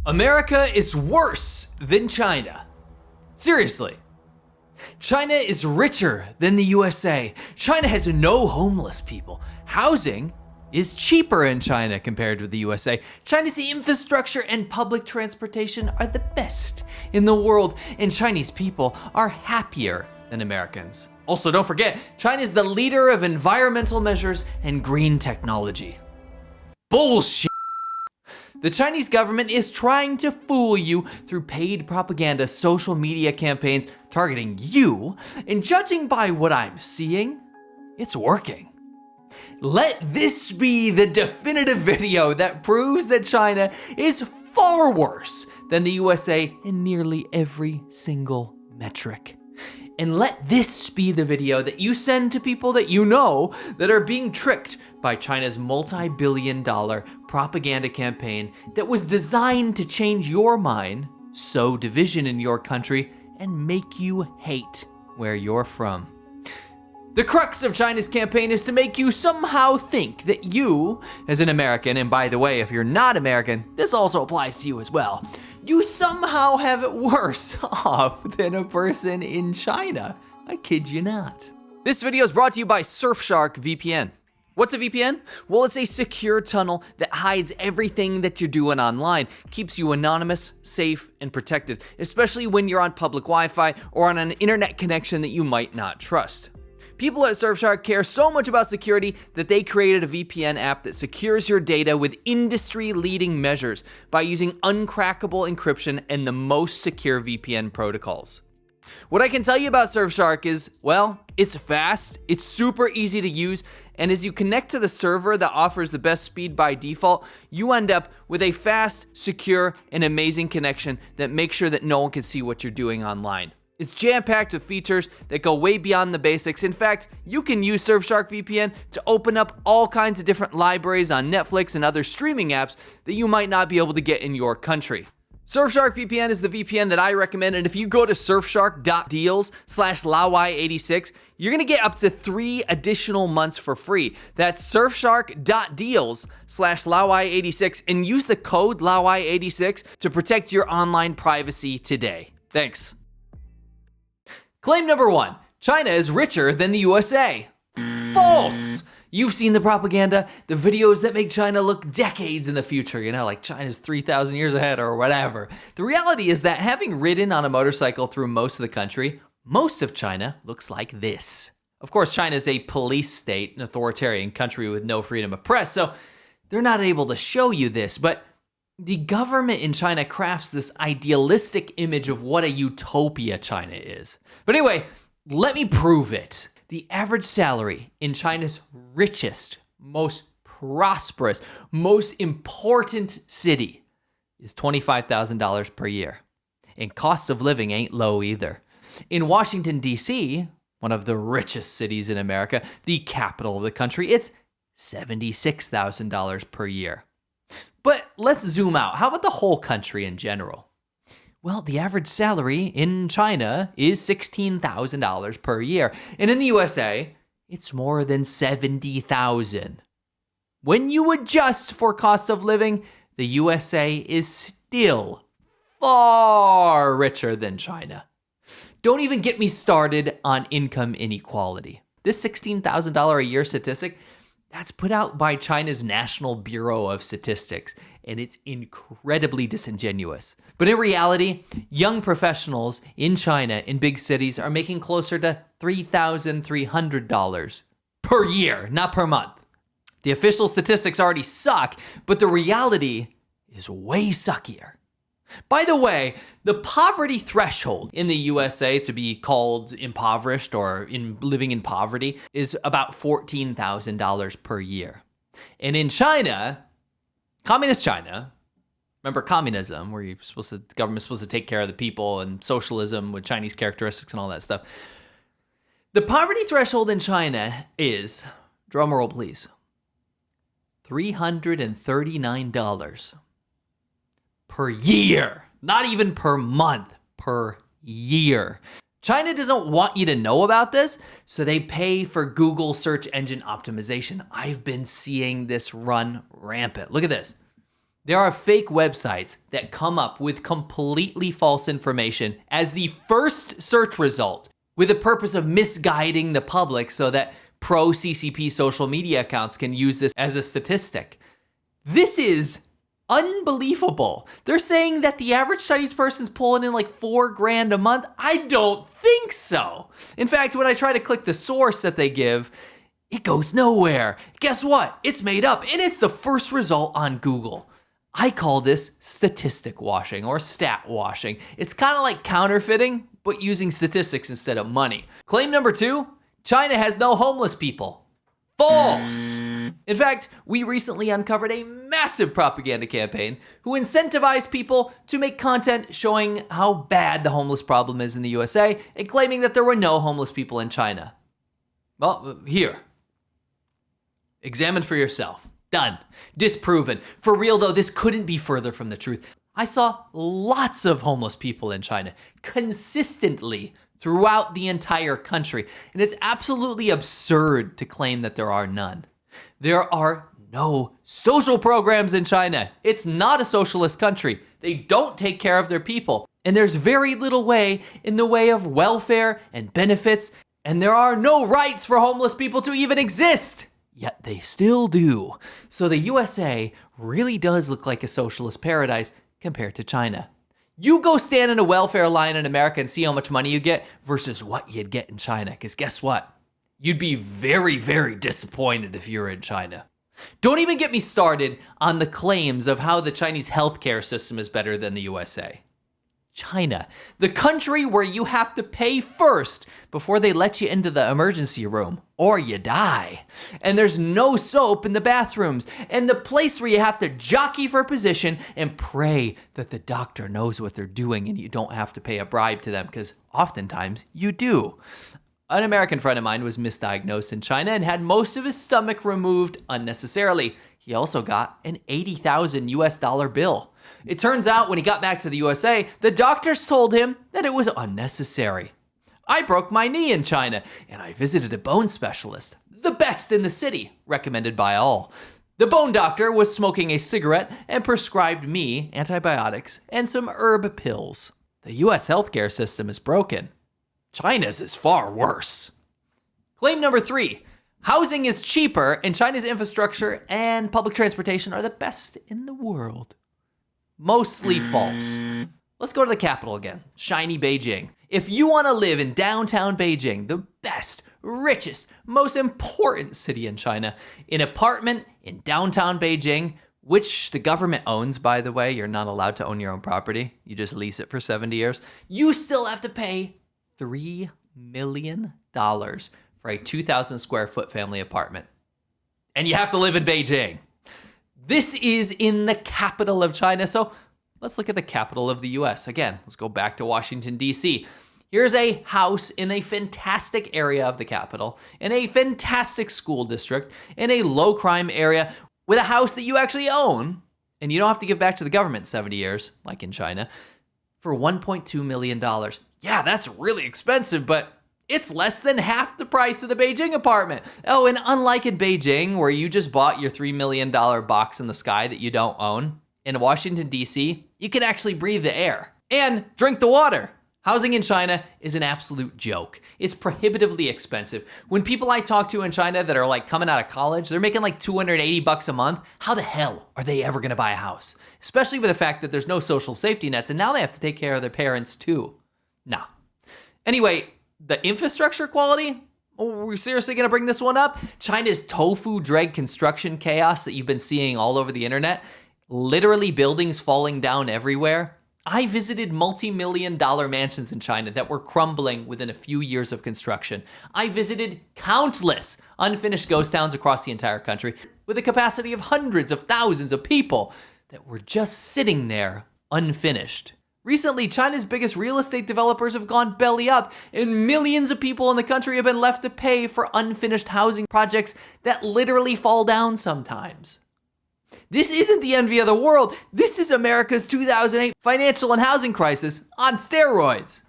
America is worse than China. Seriously. China is richer than the USA. China has no homeless people. Housing is cheaper in China compared with the USA. China's infrastructure and public transportation are the best in the world, and Chinese people are happier than Americans. Also, don't forget, China is the leader of environmental measures and green technology. Bullshit. The Chinese government is trying to fool you through paid propaganda social media campaigns targeting you, and judging by what I'm seeing, it's working. Let this be the definitive video that proves that China is far worse than the USA in nearly every single metric. And let this be the video that you send to people that you know that are being tricked by China's multi-billion-dollar propaganda campaign that was designed to change your mind, sow division in your country, and make you hate where you're from. The crux of China's campaign is to make you somehow think that you, as an American, and by the way, if you're not American, this also applies to you as well, you somehow have it worse off than a person in China. I kid you not. This video is brought to you by Surfshark VPN. What's a VPN? Well, it's a secure tunnel that hides everything that you're doing online, keeps you anonymous, safe, and protected, especially when you're on public Wi-Fi or on an internet connection that you might not trust. People at Surfshark care so much about security that they created a VPN app that secures your data with industry-leading measures by using uncrackable encryption and the most secure VPN protocols. What I can tell you about Surfshark is, well, it's fast, it's super easy to use, and as you connect to the server that offers the best speed by default, you end up with a fast, secure, and amazing connection that makes sure that no one can see what you're doing online. It's jam-packed with features that go way beyond the basics. In fact, you can use Surfshark VPN to open up all kinds of different libraries on Netflix and other streaming apps that you might not be able to get in your country. Surfshark VPN is the VPN that I recommend, and if you go to surfshark.deals/lawai86, you're gonna get up to 3 additional months for free. That's surfshark.deals/lawai86 and use the code lawai86 to protect your online privacy today. Thanks. Claim number 1, China is richer than the USA. False! You've seen the propaganda, the videos that make China look decades in the future, like China's 3,000 years ahead or whatever. The reality is that having ridden on a motorcycle through most of the country, most of China looks like this. Of course, China is a police state, an authoritarian country with no freedom of press, so they're not able to show you this, but the government in China crafts this idealistic image of what a utopia China is. But anyway, let me prove it. The average salary in China's richest, most prosperous, most important city is $25,000 per year. And cost of living ain't low either. In Washington, D.C., one of the richest cities in America, the capital of the country, it's $76,000 per year. But let's zoom out. How about the whole country in general? Well, the average salary in China is $16,000 per year. And in the USA, it's more than $70,000. When you adjust for cost of living, the USA is still far richer than China. Don't even get me started on income inequality. This $16,000 a year statistic, that's put out by China's National Bureau of Statistics, and it's incredibly disingenuous. But in reality, young professionals in China in big cities are making closer to $3,300 per year, not per month. The official statistics already suck, but the reality is way suckier. By the way, the poverty threshold in the USA to be called impoverished or living in poverty is about $14,000 per year. And in China, communist China, remember communism, where the government's supposed to take care of the people, and socialism with Chinese characteristics and all that stuff. The poverty threshold in China is, drumroll please, $339 per year, not even per month, per year. China doesn't want you to know about this, so they pay for Google search engine optimization. I've been seeing this run rampant. Look at this. There are fake websites that come up with completely false information as the first search result with the purpose of misguiding the public so that pro-CCP social media accounts can use this as a statistic. This is unbelievable. They're saying that the average Chinese person's pulling in like $4,000 a month. I don't think so. In fact, when I try to click the source that they give, it goes nowhere. Guess what? It's made up, and it's the first result on Google. I call this statistic washing or stat washing. It's kind of like counterfeiting, but using statistics instead of money. Claim number 2, China has no homeless people. False. In fact, we recently uncovered a massive propaganda campaign who incentivized people to make content showing how bad the homeless problem is in the USA and claiming that there were no homeless people in China. Well, here. Examine for yourself. Done. Disproven. For real though, this couldn't be further from the truth. I saw lots of homeless people in China consistently throughout the entire country, and it's absolutely absurd to claim that there are none. There are no social programs in China. It's not a socialist country. They don't take care of their people, and there's very little way in the way of welfare and benefits, and there are no rights for homeless people to even exist. Yet they still do. So the USA really does look like a socialist paradise compared to China. You go stand in a welfare line in America and see how much money you get versus what you'd get in China. Because guess what? You'd be very, very disappointed if you're in China. Don't even get me started on the claims of how the Chinese healthcare system is better than the USA. China, the country where you have to pay first before they let you into the emergency room, or you die. And there's no soap in the bathrooms, and the place where you have to jockey for position and pray that the doctor knows what they're doing and you don't have to pay a bribe to them, because oftentimes you do. An American friend of mine was misdiagnosed in China and had most of his stomach removed unnecessarily. He also got an $80,000 bill. It turns out when he got back to the USA, the doctors told him that it was unnecessary. I broke my knee in China, and I visited a bone specialist, the best in the city, recommended by all. The bone doctor was smoking a cigarette and prescribed me antibiotics and some herb pills. The US healthcare system is broken. China's is far worse. Claim number 3. Housing is cheaper, and China's infrastructure and public transportation are the best in the world. Mostly false. Let's go to the capital again, shiny Beijing. If you want to live in downtown Beijing, the best, richest, most important city in China, an apartment in downtown Beijing, which the government owns, by the way, you're not allowed to own your own property. You just lease it for 70 years. You still have to pay $3 million for a 2,000 square foot family apartment. And you have to live in Beijing. This is in the capital of China, so let's look at the capital of the US. Again, let's go back to Washington, D.C. Here's a house in a fantastic area of the capital, in a fantastic school district, in a low crime area, with a house that you actually own, and you don't have to give back to the government 70 years, like in China, for $1.2 million. Yeah, that's really expensive, but it's less than half the price of the Beijing apartment. Oh, and unlike in Beijing, where you just bought your $3 million box in the sky that you don't own, in Washington, D.C., you can actually breathe the air and drink the water. Housing in China is an absolute joke. It's prohibitively expensive. When people I talk to in China that are like coming out of college, they're making like $280 a month. How the hell are they ever gonna buy a house? Especially with the fact that there's no social safety nets, and now they have to take care of their parents too. Nah. Anyway, the infrastructure quality? Oh, we're seriously gonna bring this one up? China's tofu dreg construction chaos that you've been seeing all over the internet, literally buildings falling down everywhere. I visited multi-million-dollar mansions in China that were crumbling within a few years of construction. I visited countless unfinished ghost towns across the entire country with a capacity of hundreds of thousands of people that were just sitting there unfinished. Recently, China's biggest real estate developers have gone belly up, and millions of people in the country have been left to pay for unfinished housing projects that literally fall down sometimes. This isn't the envy of the world. This is America's 2008 financial and housing crisis on steroids.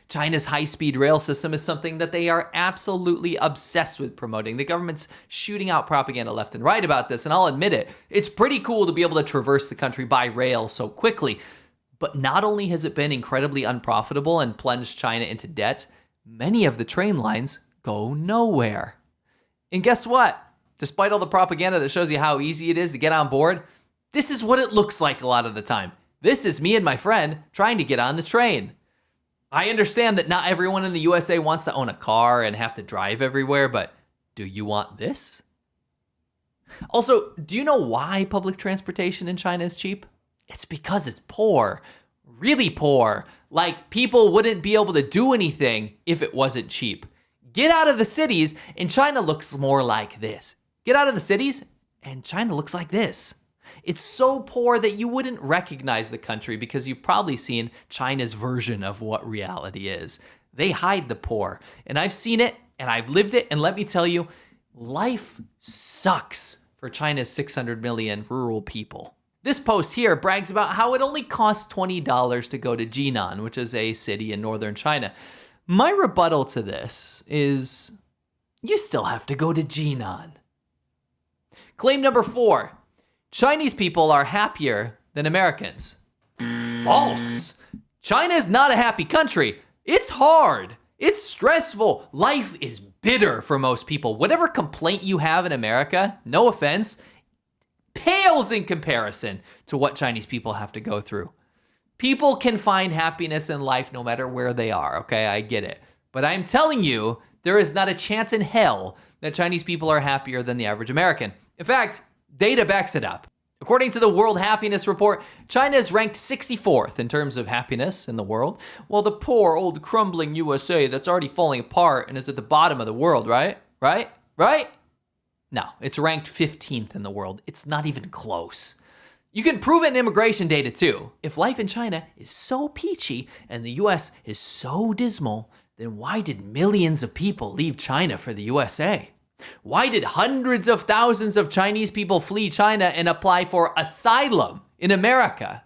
China's high-speed rail system is something that they are absolutely obsessed with promoting. The government's shooting out propaganda left and right about this, and I'll admit it, it's pretty cool to be able to traverse the country by rail so quickly. But not only has it been incredibly unprofitable and plunged China into debt, many of the train lines go nowhere. And guess what? Despite all the propaganda that shows you how easy it is to get on board, this is what it looks like a lot of the time. This is me and my friend trying to get on the train. I understand that not everyone in the USA wants to own a car and have to drive everywhere, but do you want this? Also, do you know why public transportation in China is cheap? It's because it's poor. Really poor. Like, people wouldn't be able to do anything if it wasn't cheap. Get out of the cities and China looks more like this. Get out of the cities and China looks like this. It's so poor that you wouldn't recognize the country because you've probably seen China's version of what reality is. They hide the poor, and I've seen it, and I've lived it, and let me tell you, life sucks for China's 600 million rural people. This post here brags about how it only costs $20 to go to Jinan, which is a city in northern China. My rebuttal to this is, you still have to go to Jinan. Claim number 4. Chinese people are happier than Americans. False. China is not a happy country. It's hard. It's stressful. Life is bitter for most people. Whatever complaint you have in America, no offense, pales in comparison to what Chinese people have to go through. People can find happiness in life no matter where they are, okay? I get it. But I'm telling you, there is not a chance in hell that Chinese people are happier than the average American. In fact, data backs it up. According to the World Happiness Report, China is ranked 64th in terms of happiness in the world, while the poor, old, crumbling USA that's already falling apart and is at the bottom of the world, right? No, it's ranked 15th in the world. It's not even close. You can prove it in immigration data too. If life in China is so peachy and the US is so dismal, then why did millions of people leave China for the USA? Why did hundreds of thousands of Chinese people flee China and apply for asylum in America?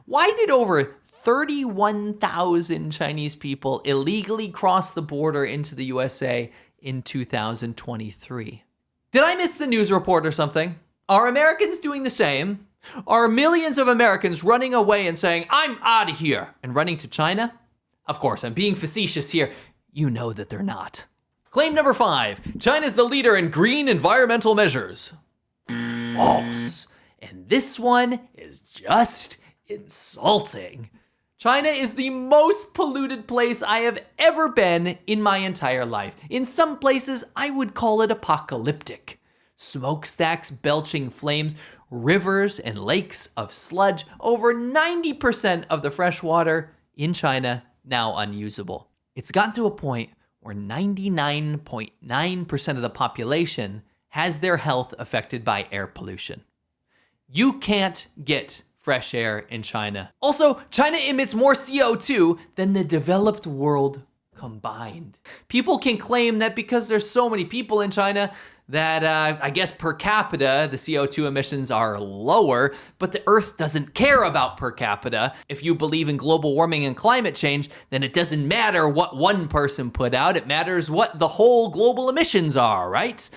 Why did over 31,000 Chinese people illegally cross the border into the USA in 2023? Did I miss the news report or something? Are Americans doing the same? Are millions of Americans running away and saying, I'm out of here, and running to China? Of course, I'm being facetious here. You know that they're not. Claim number 5, China's the leader in green environmental measures. False. And this one is just insulting. China is the most polluted place I have ever been in my entire life. In some places, I would call it apocalyptic. Smokestacks belching flames, rivers and lakes of sludge, over 90% of the fresh water in China now unusable. It's gotten to a point where 99.9% of the population has their health affected by air pollution. You can't get fresh air in China. Also, China emits more CO2 than the developed world combined. People can claim that because there's so many people in China that I guess per capita, the CO2 emissions are lower, but the Earth doesn't care about per capita. If you believe in global warming and climate change, then it doesn't matter what one person put out, it matters what the whole global emissions are, right?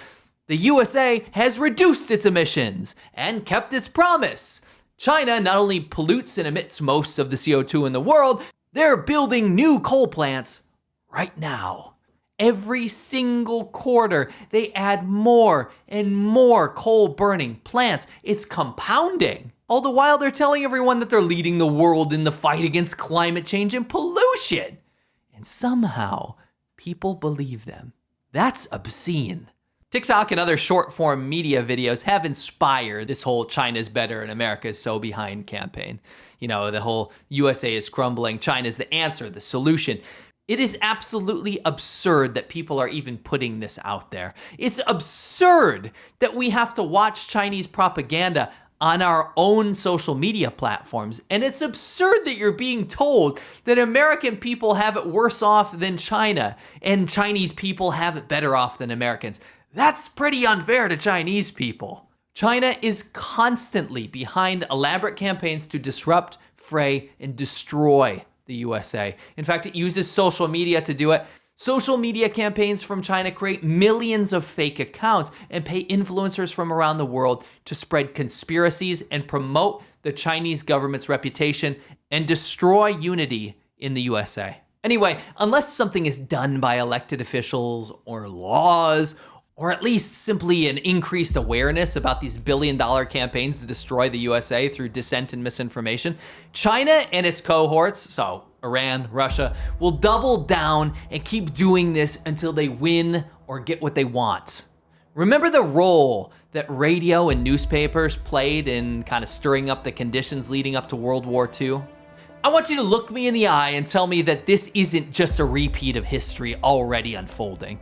The USA has reduced its emissions and kept its promise. China not only pollutes and emits most of the CO2 in the world, they're building new coal plants right now. Every single quarter, they add more and more coal-burning plants. It's compounding. All the while, they're telling everyone that they're leading the world in the fight against climate change and pollution. And somehow, people believe them. That's obscene. TikTok and other short-form media videos have inspired this whole China's better and America is so behind campaign. You know, the whole USA is crumbling, China's the answer, the solution. It is absolutely absurd that people are even putting this out there. It's absurd that we have to watch Chinese propaganda on our own social media platforms. And it's absurd that you're being told that American people have it worse off than China and Chinese people have it better off than Americans. That's pretty unfair to Chinese people. China is constantly behind elaborate campaigns to disrupt, fray, and destroy the USA. In fact, it uses social media to do it. Social media campaigns from China create millions of fake accounts and pay influencers from around the world to spread conspiracies and promote the Chinese government's reputation and destroy unity in the USA. Anyway, unless something is done by elected officials or laws, or at least simply an increased awareness about these billion-dollar campaigns to destroy the USA through dissent and misinformation, China and its cohorts, so Iran, Russia, will double down and keep doing this until they win or get what they want. Remember the role that radio and newspapers played in kind of stirring up the conditions leading up to World War II? I want you to look me in the eye and tell me that this isn't just a repeat of history already unfolding.